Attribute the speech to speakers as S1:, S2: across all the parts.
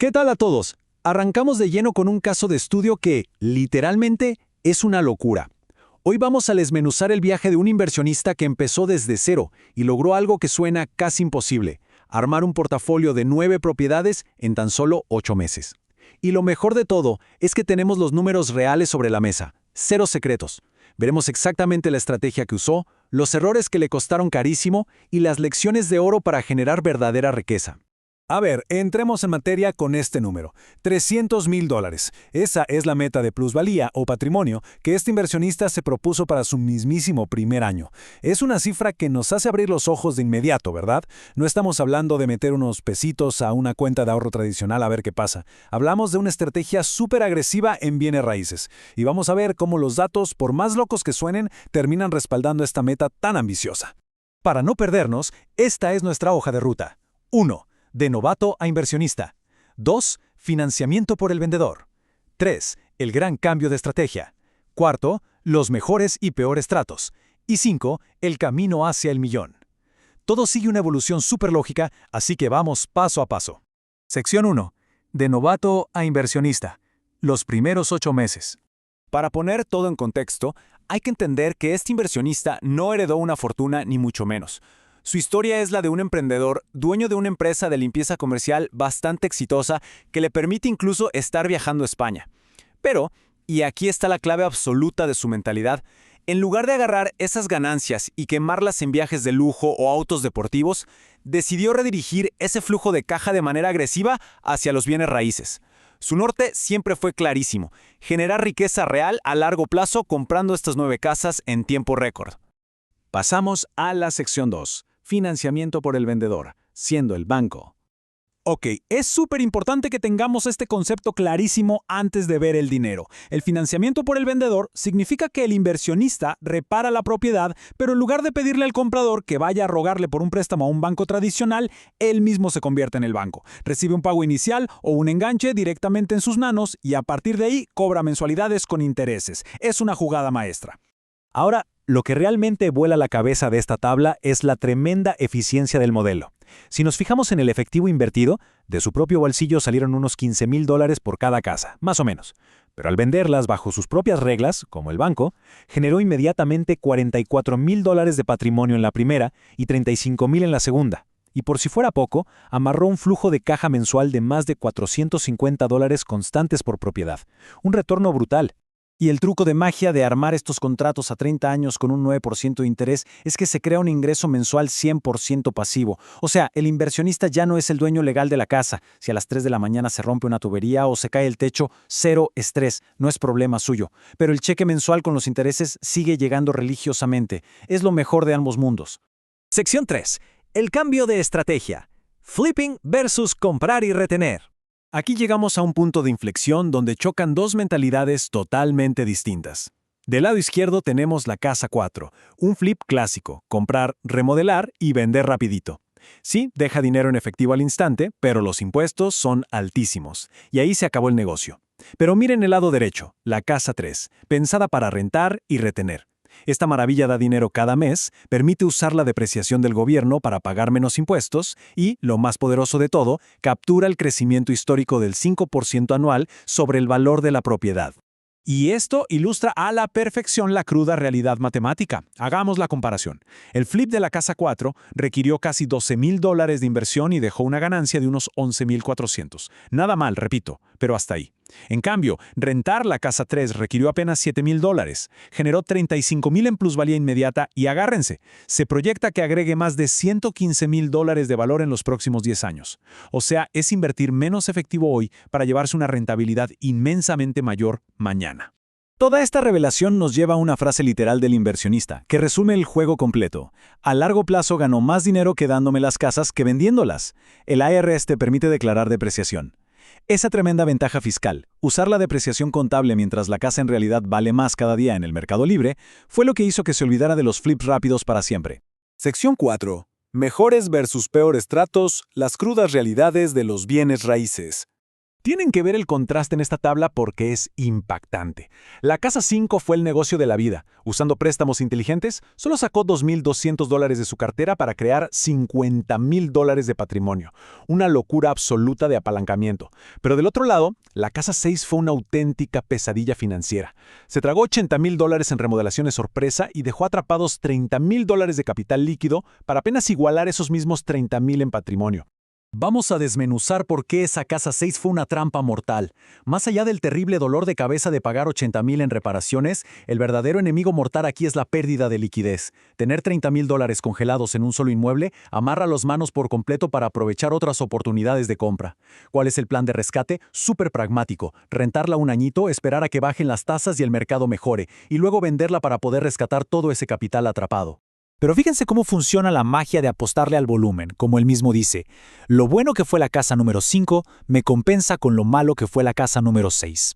S1: ¿Qué tal a todos? Arrancamos de lleno con un caso de estudio que, literalmente, es una locura. Hoy vamos a desmenuzar el viaje de un inversionista que empezó desde cero y logró algo que suena casi imposible: armar un portafolio de 9 propiedades en tan solo 8 meses. Y lo mejor de todo es que tenemos los números reales sobre la mesa, cero secretos. Veremos exactamente la estrategia que usó, los errores que le costaron carísimo y las lecciones de oro para generar verdadera riqueza.
S2: A ver, entremos en materia con este número, $300,000. Esa es la meta de plusvalía o patrimonio que este inversionista se propuso para su mismísimo primer año. Es una cifra que nos hace abrir los ojos de inmediato, ¿verdad? No estamos hablando de meter unos pesitos a una cuenta de ahorro tradicional a ver qué pasa. Hablamos de una estrategia súper agresiva en bienes raíces. Y vamos a ver cómo los datos, por más locos que suenen, terminan respaldando esta meta tan ambiciosa. Para no perdernos, esta es nuestra hoja de ruta. 1. De novato a inversionista. 2. Financiamiento por el vendedor. 3. El gran cambio de estrategia. 4. Los mejores y peores tratos. Y 5. El camino hacia el millón. Todo sigue una evolución súper lógica, así que vamos paso a paso. Sección 1. De novato a inversionista. Los primeros 8 meses. Para poner todo en contexto, hay que entender que este inversionista no heredó una fortuna ni mucho menos. Su historia es la de un emprendedor, dueño de una empresa de limpieza comercial bastante exitosa que le permite incluso estar viajando a España. Pero, y aquí está la clave absoluta de su mentalidad, en lugar de agarrar esas ganancias y quemarlas en viajes de lujo o autos deportivos, decidió redirigir ese flujo de caja de manera agresiva hacia los bienes raíces. Su norte siempre fue clarísimo: generar riqueza real a largo plazo comprando estas 9 casas en tiempo récord. Pasamos a la sección 2. Financiamiento por el vendedor, siendo el banco. Ok, es súper importante que tengamos este concepto clarísimo antes de ver el dinero. El financiamiento por el vendedor significa que el inversionista repara la propiedad, pero en lugar de pedirle al comprador que vaya a rogarle por un préstamo a un banco tradicional, él mismo se convierte en el banco. Recibe un pago inicial o un enganche directamente en sus manos y a partir de ahí cobra mensualidades con intereses. Es una jugada maestra. Ahora, lo que realmente vuela la cabeza de esta tabla es la tremenda eficiencia del modelo. Si nos fijamos en el efectivo invertido, de su propio bolsillo salieron unos $15,000 por cada casa, más o menos. Pero al venderlas bajo sus propias reglas, como el banco, generó inmediatamente $44,000 de patrimonio en la primera y $35,000 en la segunda. Y por si fuera poco, amarró un flujo de caja mensual de más de $450 constantes por propiedad. Un retorno brutal. Y el truco de magia de armar estos contratos a 30 años con un 9% de interés es que se crea un ingreso mensual 100% pasivo. O sea, el inversionista ya no es el dueño legal de la casa. Si a las 3 de la mañana se rompe una tubería o se cae el techo, cero estrés, no es problema suyo. Pero el cheque mensual con los intereses sigue llegando religiosamente. Es lo mejor de ambos mundos. Sección 3. El cambio de estrategia. Flipping versus comprar y retener. Aquí llegamos a un punto de inflexión donde chocan dos mentalidades totalmente distintas. Del lado izquierdo tenemos la casa 4, un flip clásico: comprar, remodelar y vender rapidito. Sí, deja dinero en efectivo al instante, pero los impuestos son altísimos, y ahí se acabó el negocio. Pero miren el lado derecho, la casa 3, pensada para rentar y retener. Esta maravilla da dinero cada mes, permite usar la depreciación del gobierno para pagar menos impuestos y, lo más poderoso de todo, captura el crecimiento histórico del 5% anual sobre el valor de la propiedad. Y esto ilustra a la perfección la cruda realidad matemática. Hagamos la comparación. El flip de la casa 4 requirió casi $12,000 de inversión y dejó una ganancia de unos $11,400. Nada mal, repito, pero hasta ahí. En cambio, rentar la casa 3 requirió apenas $7,000, generó $35,000 en plusvalía inmediata y agárrense, se proyecta que agregue más de $115,000 de valor en los próximos 10 años. O sea, es invertir menos efectivo hoy para llevarse una rentabilidad inmensamente mayor mañana. Toda esta revelación nos lleva a una frase literal del inversionista, que resume el juego completo. A largo plazo ganó más dinero quedándome las casas que vendiéndolas. El IRS te permite declarar depreciación. Esa tremenda ventaja fiscal, usar la depreciación contable mientras la casa en realidad vale más cada día en el mercado libre, fue lo que hizo que se olvidara de los flips rápidos para siempre. Sección 4. Mejores versus peores tratos, las crudas realidades de los bienes raíces.
S1: Tienen que ver el contraste en esta tabla porque es impactante. La casa 5 fue el negocio de la vida. Usando préstamos inteligentes, solo sacó $2,200 de su cartera para crear $50,000 de patrimonio. Una locura absoluta de apalancamiento. Pero del otro lado, la casa 6 fue una auténtica pesadilla financiera. Se tragó $80,000 en remodelaciones sorpresa y dejó atrapados $30,000 de capital líquido para apenas igualar esos mismos $30,000 en patrimonio. Vamos a desmenuzar por qué esa casa 6 fue una trampa mortal. Más allá del terrible dolor de cabeza de pagar $80,000 en reparaciones, el verdadero enemigo mortal aquí es la pérdida de liquidez. Tener $30,000 congelados en un solo inmueble amarra las manos por completo para aprovechar otras oportunidades de compra. ¿Cuál es el plan de rescate? Súper pragmático. Rentarla un añito, esperar a que bajen las tasas y el mercado mejore, y luego venderla para poder rescatar todo ese capital atrapado.
S2: Pero fíjense cómo funciona la magia de apostarle al volumen, como él mismo dice. Lo bueno que fue la casa número 5 me compensa con lo malo que fue la casa número 6.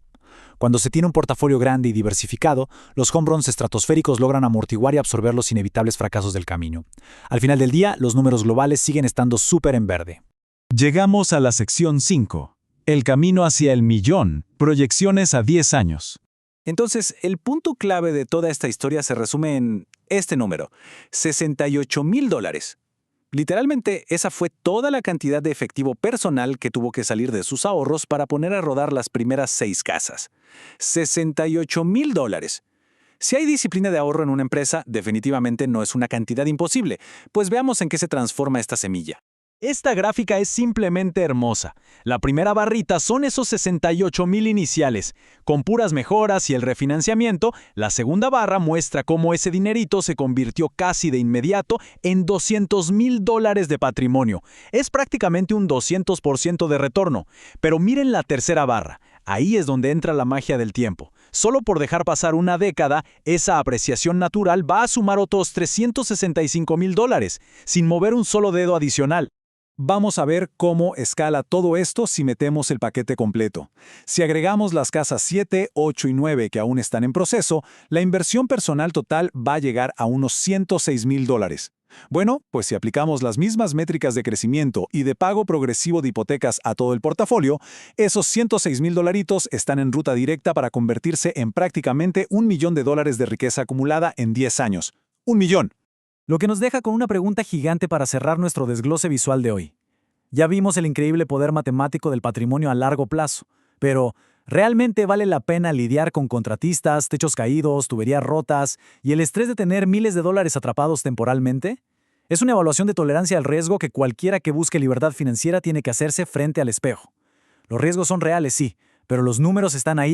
S2: Cuando se tiene un portafolio grande y diversificado, los home runs estratosféricos logran amortiguar y absorber los inevitables fracasos del camino. Al final del día, los números globales siguen estando súper en verde.
S1: Llegamos a la sección 5. El camino hacia el millón. Proyecciones a 10 años.
S2: Entonces, el punto clave de toda esta historia se resume en este número, $68,000. Literalmente, esa fue toda la cantidad de efectivo personal que tuvo que salir de sus ahorros para poner a rodar las primeras 6 casas. $68,000. Si hay disciplina de ahorro en una empresa, definitivamente no es una cantidad imposible, pues veamos en qué se transforma esta semilla.
S1: Esta gráfica es simplemente hermosa. La primera barrita son esos 68,000 iniciales. Con puras mejoras y el refinanciamiento, la segunda barra muestra cómo ese dinerito se convirtió casi de inmediato en $200,000 de patrimonio. Es prácticamente un 200% de retorno. Pero miren la tercera barra. Ahí es donde entra la magia del tiempo. Solo por dejar pasar una década, esa apreciación natural va a sumar otros $365,000, sin mover un solo dedo adicional.
S2: Vamos a ver cómo escala todo esto si metemos el paquete completo. Si agregamos las casas 7, 8 y 9 que aún están en proceso, la inversión personal total va a llegar a unos $106,000. Bueno, pues si aplicamos las mismas métricas de crecimiento y de pago progresivo de hipotecas a todo el portafolio, esos $106,000 están en ruta directa para convertirse en prácticamente $1 millón de riqueza acumulada en 10 años. ¡1 millón! Lo que nos deja con una pregunta gigante para cerrar nuestro desglose visual de hoy. Ya vimos el increíble poder matemático del patrimonio a largo plazo, pero ¿realmente vale la pena lidiar con contratistas, techos caídos, tuberías rotas y el estrés de tener miles de dólares atrapados temporalmente? Es una evaluación de tolerancia al riesgo que cualquiera que busque libertad financiera tiene que hacerse frente al espejo. Los riesgos son reales, sí, pero los números están ahí.